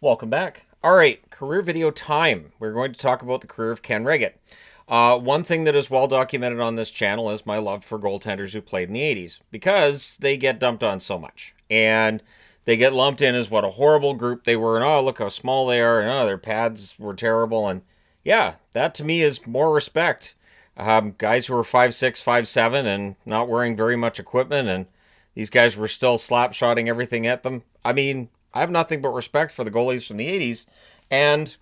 Welcome back. All right, career video time. We're going to talk about the career of Ken Wregget. One thing that is well documented on this channel is my love for goaltenders who played in the 80s because they get dumped on so much. And they get lumped in as what a horrible group they were, and oh, look how small they are, and oh, their pads were terrible. And yeah, that to me is more respect. Guys who were 5'6", 5'7", and not wearing very much equipment, and these guys were still slap-shotting everything at them. I mean, I have nothing but respect for the goalies from the 80s, and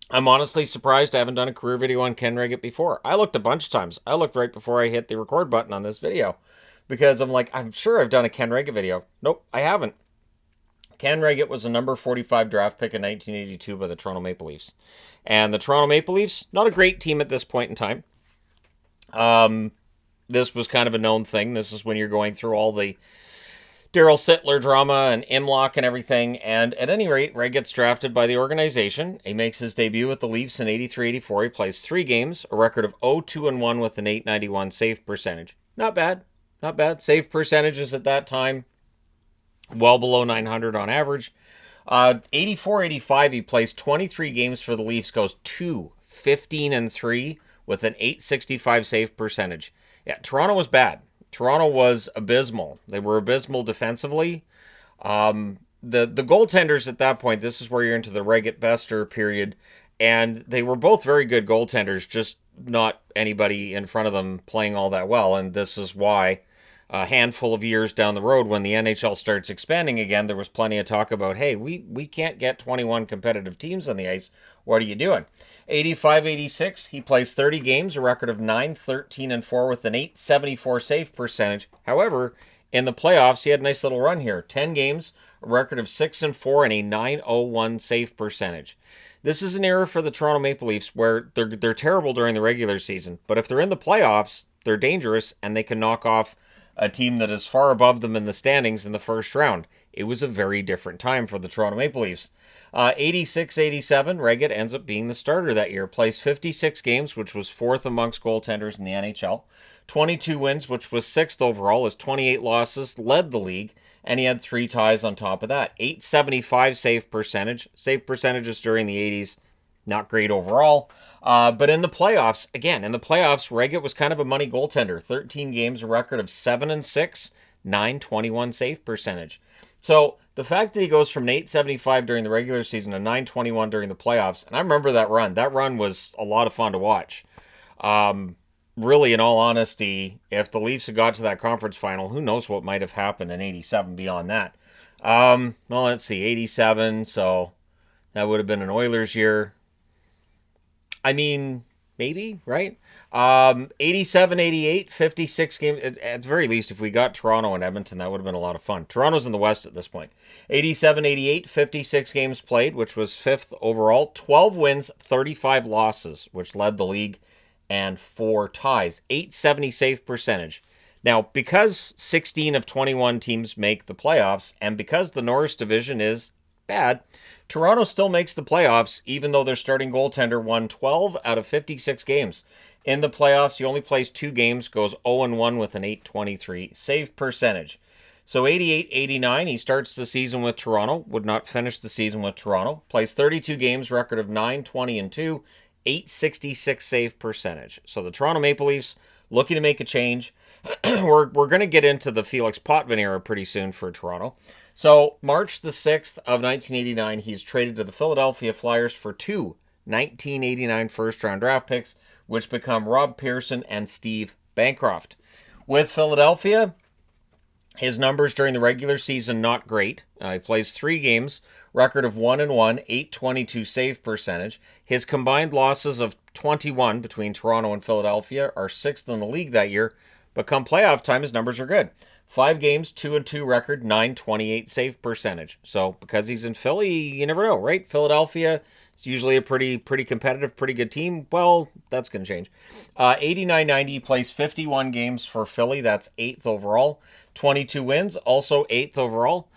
I'm honestly surprised I haven't done a career video on Ken Wregget before. I looked a bunch of times. I looked right before I hit the record button on this video because I'm like, I'm sure I've done a Ken Wregget video. Nope, I haven't. Ken Wregget was a number 45 draft pick in 1982 by the Toronto Maple Leafs. And the Toronto Maple Leafs, not a great team at this point in time. This was kind of a known thing. This is when you're going through all the Daryl Sittler drama and Imlock and everything. And at any rate, Ray gets drafted by the organization. He makes his debut with the Leafs in 83-84. He plays 3 games, a record of 0-2-1 with an .891 save percentage. Not bad. Not bad. Save percentages at that time, well below 900 on average. 84-85, he plays 23 games for the Leafs, goes 2-15-3 with an .865 save percentage. Yeah, Toronto was bad. Toronto was abysmal. They were abysmal defensively. The goaltenders at that point, this is where you're into the Wregget-Bester period, and they were both very good goaltenders, just not anybody in front of them playing all that well, and this is why a handful of years down the road when the NHL starts expanding again, there was plenty of talk about, hey, we can't get 21 competitive teams on the ice. What are you doing? 85-86, he plays 30 games, a record of 9-13-4 with an .874 save percentage. However, in the playoffs, he had a nice little run here. 10 games, a record of 6-4 and a .901 save percentage. This is an era for the Toronto Maple Leafs where they're terrible during the regular season, but if they're in the playoffs, they're dangerous and they can knock off a team that is far above them in the standings in the first round. It was a very different time for the Toronto Maple Leafs. 86-87, Wregget ends up being the starter that year. Plays 56 games, which was 4th amongst goaltenders in the NHL. 22 wins, which was 6th overall. His 28 losses led the league, and he had 3 ties on top of that. .875 save percentage. Save percentages during the 80s, not great overall. But in the playoffs, Wregget was kind of a money goaltender. 13 games, a record of 7-6, .921 save percentage. So the fact that he goes from .875 during the regular season to .921 during the playoffs, and I remember that run. That run was a lot of fun to watch. Really, in all honesty, if the Leafs had got to that conference final, who knows what might have happened in 87 beyond that. Well, let's see, 87, so that would have been an Oilers year. I mean, maybe, right? 87-88, 56 games. At the very least, if we got Toronto and Edmonton, that would have been a lot of fun. Toronto's in the West at this point. 87-88, 56 games played, which was 5th overall. 12 wins, 35 losses, which led the league, and 4 ties. .870 save percentage. Now, because 16 of 21 teams make the playoffs, and because the Norris division is bad, Toronto still makes the playoffs, even though their starting goaltender won 12 out of 56 games. In the playoffs, he only plays 2 games, goes 0-1 with an .823 save percentage. So 88-89, he starts the season with Toronto, would not finish the season with Toronto, plays 32 games, record of 9-20-2, .866 save percentage. So the Toronto Maple Leafs looking to make a change. We're going to get into the Felix Potvin era pretty soon for Toronto. So March the 6th of 1989, he's traded to the Philadelphia Flyers for 2 1989 first-round draft picks, which become Rob Pearson and Steve Bancroft. With Philadelphia, his numbers during the regular season, not great. He plays 3 games, record of 1-1, .822 save percentage. His combined losses of 21 between Toronto and Philadelphia are 6th in the league that year, but come playoff time, his numbers are good. 5 games, 2-2 record, .928 save percentage. So because he's in Philly, you never know, right? Philadelphia is usually a pretty competitive, pretty good team. Well, that's going to change. 89-90, plays 51 games for Philly. That's 8th overall. 22 wins, also 8th overall.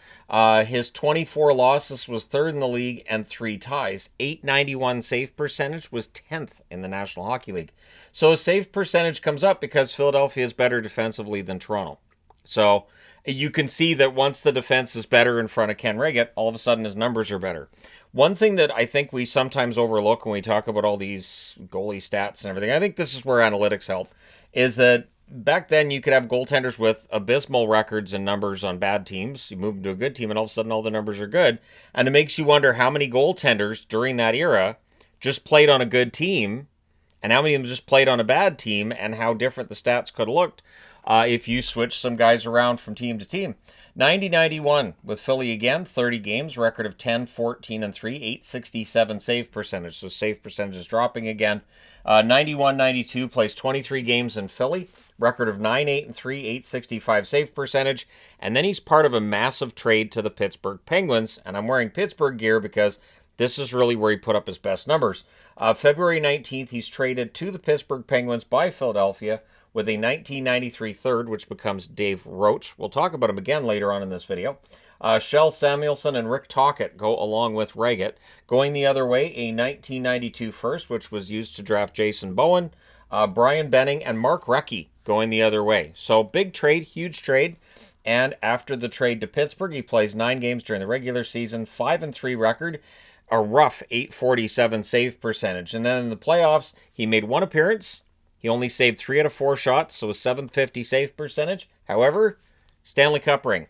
His 24 losses was 3rd in the league and 3 ties. .891 save percentage was 10th in the National Hockey League. So his save percentage comes up because Philadelphia is better defensively than Toronto. So you can see that once the defense is better in front of Ken Wregget, all of a sudden his numbers are better. One thing that I think we sometimes overlook when we talk about all these goalie stats and everything, I think this is where analytics help, is that back then you could have goaltenders with abysmal records and numbers on bad teams. You move them to a good team and all of a sudden all the numbers are good. And it makes you wonder how many goaltenders during that era just played on a good team and how many of them just played on a bad team and how different the stats could have looked if you switch some guys around from team to team. 90-91 with Philly again, 30 games, record of 10, 14, and 3, 867 save percentage. So save percentage is dropping again. 91-92 plays 23 games in Philly, record of 9, 8, and 3, 865 save percentage. And then he's part of a massive trade to the Pittsburgh Penguins. And I'm wearing Pittsburgh gear because this is really where he put up his best numbers. February 19th, he's traded to the Pittsburgh Penguins by Philadelphia with a 1993 third, which becomes Dave Roach. We'll talk about him again later on in this video. Shel Samuelson and Rick Tocchet go along with Wregget. Going the other way, a 1992 first, which was used to draft Jason Bowen, Brian Benning, and Mark Recchi going the other way. So big trade, huge trade. And after the trade to Pittsburgh, he plays 9 games during the regular season, 5-3 record, a rough 847 save percentage. And then in the playoffs, he made 1 appearance. He only saved 3 out of 4 shots, so a 750 save percentage. However, Stanley Cup ring.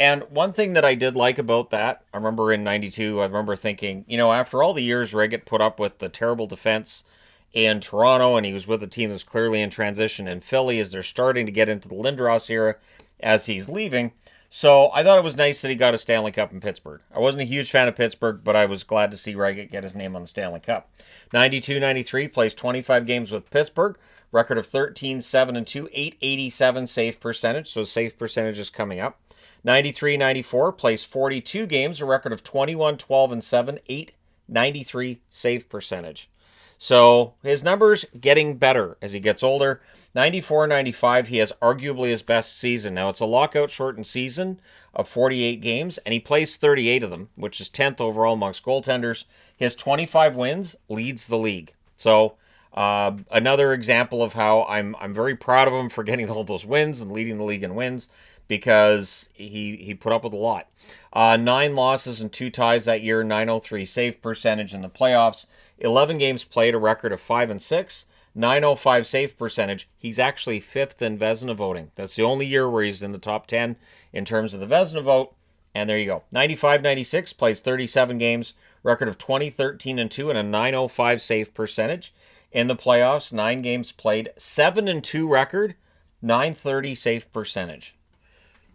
And one thing that I did like about that, I remember in 92, I remember thinking, after all the years Wregget put up with the terrible defense in Toronto, and he was with a team that's clearly in transition in Philly as they're starting to get into the Lindros era as he's leaving. So I thought it was nice that he got a Stanley Cup in Pittsburgh. I wasn't a huge fan of Pittsburgh, but I was glad to see Wregget get his name on the Stanley Cup. 92-93 plays 25 games with Pittsburgh. Record of 13, 7, and 2, 887 save percentage. So save percentage is coming up. 93-94 plays 42 games. A record of 21, 12, and 7, 893 save percentage. So his numbers getting better as he gets older. 94-95, he has arguably his best season. Now, it's a lockout-shortened season of 48 games, and he plays 38 of them, which is 10th overall amongst goaltenders. His 25 wins leads the league. So another example of how I'm very proud of him for getting all those wins and leading the league in wins because he put up with a lot. 9 losses and 2 ties that year, 903 save percentage in the playoffs. 11 games played, a record of 5-6, 905 save percentage. He's actually 5th in Vezina voting. That's the only year where he's in the top 10 in terms of the Vezina vote. And there you go. 95-96 plays 37 games, record of 20, 13, and 2, and a 905 save percentage. In the playoffs, 9 games played, 7-2 record, 930 save percentage.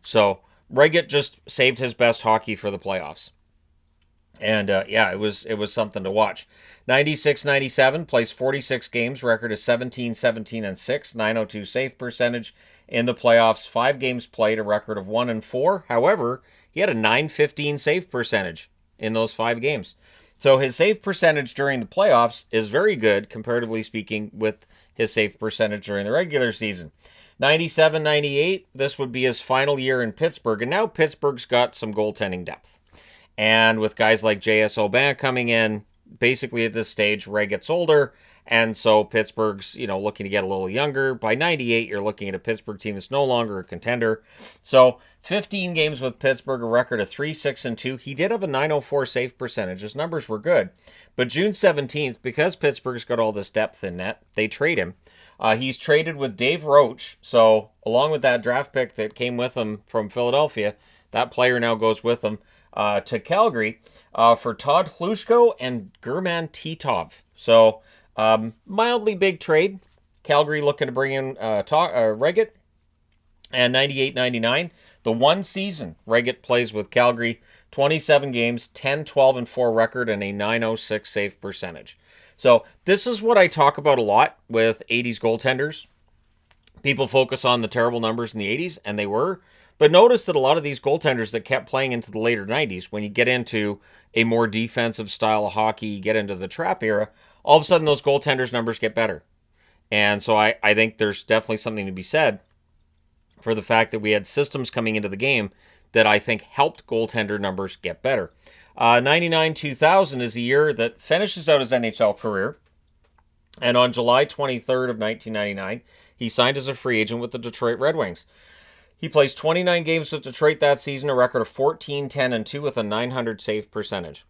So Wregget just saved his best hockey for the playoffs. And it was something to watch. 96-97 plays 46 games, record is 17, 17, and 6, 902 save percentage. In the playoffs, 5 games played, a record of 1 and 4. However, he had a 915 save percentage in those 5 games. So his save percentage during the playoffs is very good, comparatively speaking, with his save percentage during the regular season. 97-98, this would be his final year in Pittsburgh, and now Pittsburgh's got some goaltending depth. And with guys like J.S. Aubin coming in, basically at this stage, Ray gets older, and so Pittsburgh's, looking to get a little younger. By 98, you're looking at a Pittsburgh team that's no longer a contender. So 15 games with Pittsburgh, a record of 3, 6, and 2. He did have a 904 save percentage. His numbers were good. But June 17th, because Pittsburgh's got all this depth in net, they trade him. He's traded with Dave Roach. So along with that draft pick that came with him from Philadelphia, that player now goes with him to Calgary for Todd Hlushko and German Titov. So mildly big trade. Calgary looking to bring in Wregget. And 98-99, the one season Wregget plays with Calgary, 27 games, 10, 12, and 4 record, and a 906 save percentage. So this is what I talk about a lot with 80s goaltenders. People focus on the terrible numbers in the 80s, and they were. But notice that a lot of these goaltenders that kept playing into the later 90s, when you get into a more defensive style of hockey, you get into the trap era, all of a sudden those goaltenders' numbers get better. And so I think there's definitely something to be said for the fact that we had systems coming into the game that I think helped goaltender numbers get better. 99-2000 is a year that finishes out his NHL career. And on July 23rd of 1999, he signed as a free agent with the Detroit Red Wings. He plays 29 games with Detroit that season, a record of 14, 10, and 2 with a 900 save percentage.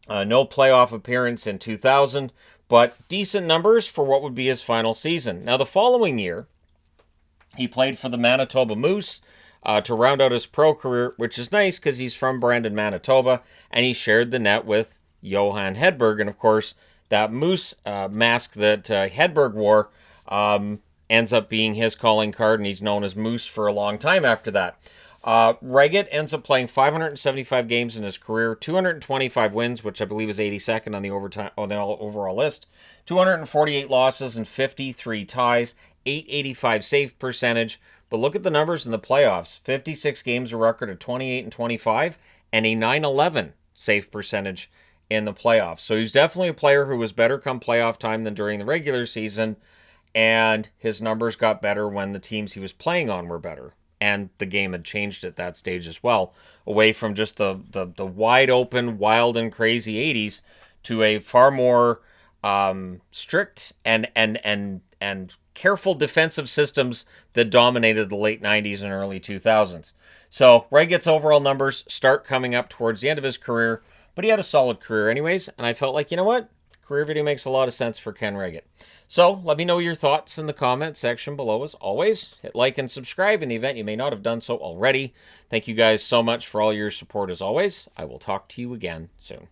No playoff appearance in 2000, but decent numbers for what would be his final season. Now, the following year, he played for the Manitoba Moose to round out his pro career, which is nice because he's from Brandon, Manitoba, and he shared the net with Johan Hedberg. And, of course, that Moose mask that Hedberg wore ends up being his calling card, and he's known as Moose for a long time after that. Wregget ends up playing 575 games in his career, 225 wins, which I believe is 82nd on the overall list, 248 losses and 53 ties, 885 save percentage. But look at the numbers in the playoffs: 56 games, a record of 28 and 25, and a 911 save percentage in the playoffs. So he's definitely a player who was better come playoff time than during the regular season, and his numbers got better when the teams he was playing on were better. And the game had changed at that stage as well, away from just the wide open, wild and crazy 80s to a far more strict and careful defensive systems that dominated the late 90s and early 2000s. So Wregget's overall numbers start coming up towards the end of his career, but he had a solid career anyways, and I felt like, you know what? Career video makes a lot of sense for Ken Wregget. So let me know your thoughts in the comment section below. As always, hit like and subscribe in the event you may not have done so already. Thank you guys so much for all your support as always. I will talk to you again soon.